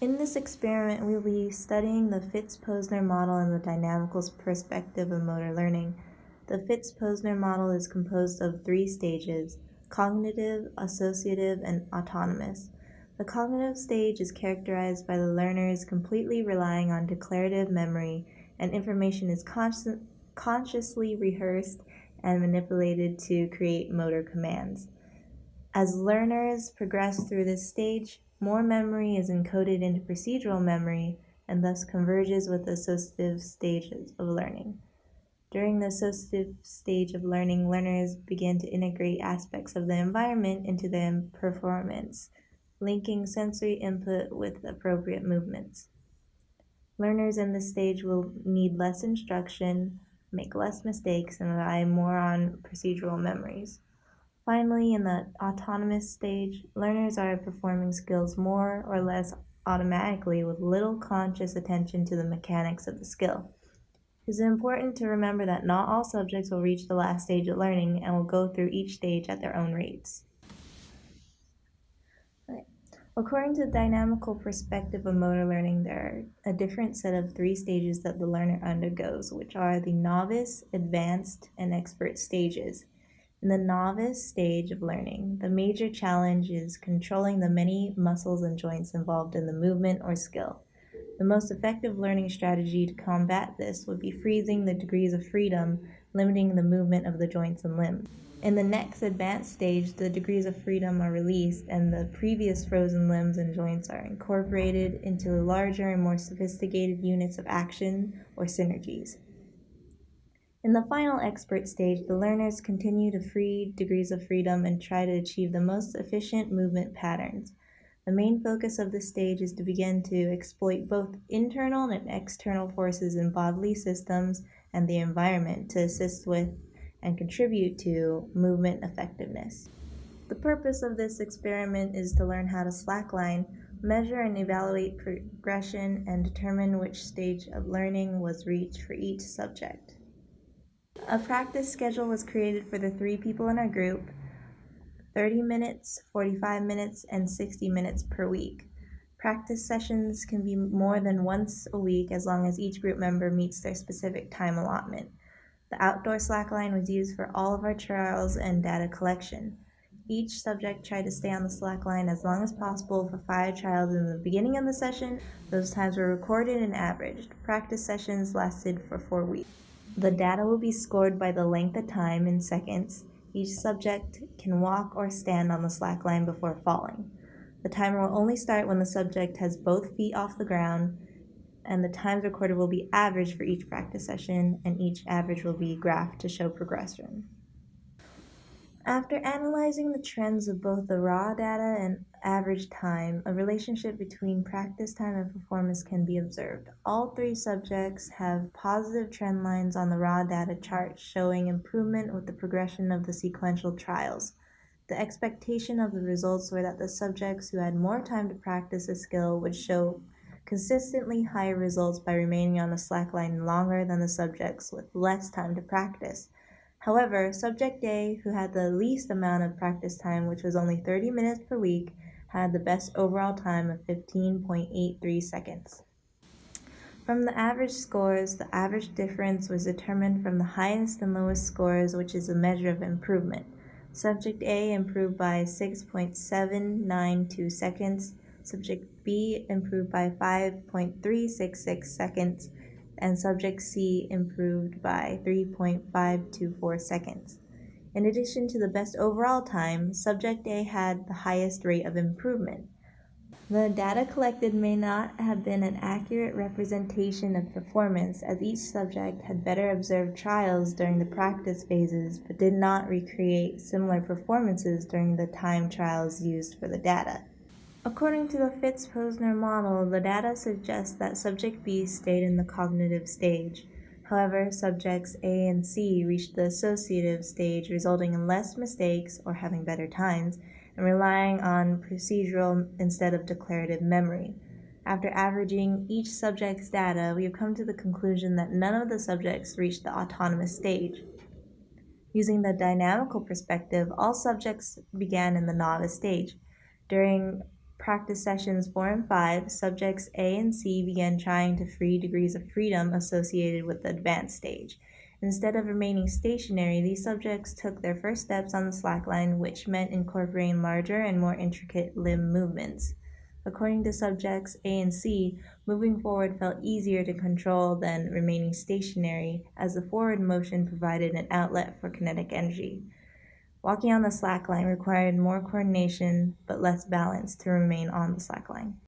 In this experiment, we will be studying the Fitz-Posner model and the dynamical perspective of motor learning. The Fitz-Posner model is composed of 3 stages: cognitive, associative, and autonomous. The cognitive stage is characterized by the learners completely relying on declarative memory, and information is consciously rehearsed and manipulated to create motor commands. As learners progress through this stage, more memory is encoded into procedural memory and thus converges with the associative stages of learning. During the associative stage of learning, learners begin to integrate aspects of the environment into their performance, linking sensory input with appropriate movements. Learners in this stage will need less instruction, make less mistakes, and rely more on procedural memories. Finally, in the autonomous stage, learners are performing skills more or less automatically with little conscious attention to the mechanics of the skill. It is important to remember that not all subjects will reach the last stage of learning and will go through each stage at their own rates. According to the dynamical perspective of motor learning, there are a different set of 3 stages that the learner undergoes, which are the novice, advanced, and expert stages. In the novice stage of learning, the major challenge is controlling the many muscles and joints involved in the movement or skill. The most effective learning strategy to combat this would be freezing the degrees of freedom, limiting the movement of the joints and limbs. In the next advanced stage, the degrees of freedom are released and the previous frozen limbs and joints are incorporated into larger and more sophisticated units of action or synergies. In the final expert stage, the learners continue to free degrees of freedom and try to achieve the most efficient movement patterns. The main focus of this stage is to begin to exploit both internal and external forces in bodily systems and the environment to assist with and contribute to movement effectiveness. The purpose of this experiment is to learn how to slackline, measure and evaluate progression, and determine which stage of learning was reached for each subject. A practice schedule was created for the 3 people in our group: 30 minutes, 45 minutes, and 60 minutes per week. Practice sessions can be more than once a week as long as each group member meets their specific time allotment. The outdoor slackline was used for all of our trials and data collection. Each subject tried to stay on the slackline as long as possible for 5 trials in the beginning of the session. Those times were recorded and averaged. Practice sessions lasted for 4 weeks. The data will be scored by the length of time in seconds. Each subject can walk or stand on the slackline before falling. The timer will only start when the subject has both feet off the ground, and the times recorded will be averaged for each practice session, and each average will be graphed to show progression. After analyzing the trends of both the raw data and average time, a relationship between practice time and performance can be observed. All 3 subjects have positive trend lines on the raw data chart showing improvement with the progression of the sequential trials. The expectation of the results were that the subjects who had more time to practice a skill would show consistently higher results by remaining on the slackline longer than the subjects with less time to practice. However, Subject A, who had the least amount of practice time, which was only 30 minutes per week, had the best overall time of 15.83 seconds. From the average scores, the average difference was determined from the highest and lowest scores, which is a measure of improvement. Subject A improved by 6.792 seconds, Subject B improved by 5.366 seconds, and Subject C improved by 3.524 seconds. In addition to the best overall time, Subject A had the highest rate of improvement. The data collected may not have been an accurate representation of performance, as each subject had better observed trials during the practice phases but did not recreate similar performances during the time trials used for the data. According to the Fitz-Posner model, the data suggests that Subject B stayed in the cognitive stage. However, Subjects A and C reached the associative stage, resulting in less mistakes or having better times, and relying on procedural instead of declarative memory. After averaging each subject's data, we have come to the conclusion that none of the subjects reached the autonomous stage. Using the dynamical perspective, all subjects began in the novice stage. During practice sessions 4 and 5, subjects A and C began trying to free degrees of freedom associated with the advanced stage. Instead of remaining stationary, these subjects took their first steps on the slackline, which meant incorporating larger and more intricate limb movements. According to subjects A and C, moving forward felt easier to control than remaining stationary, as the forward motion provided an outlet for kinetic energy. Walking on the slack line required more coordination but less balance to remain on the slack line.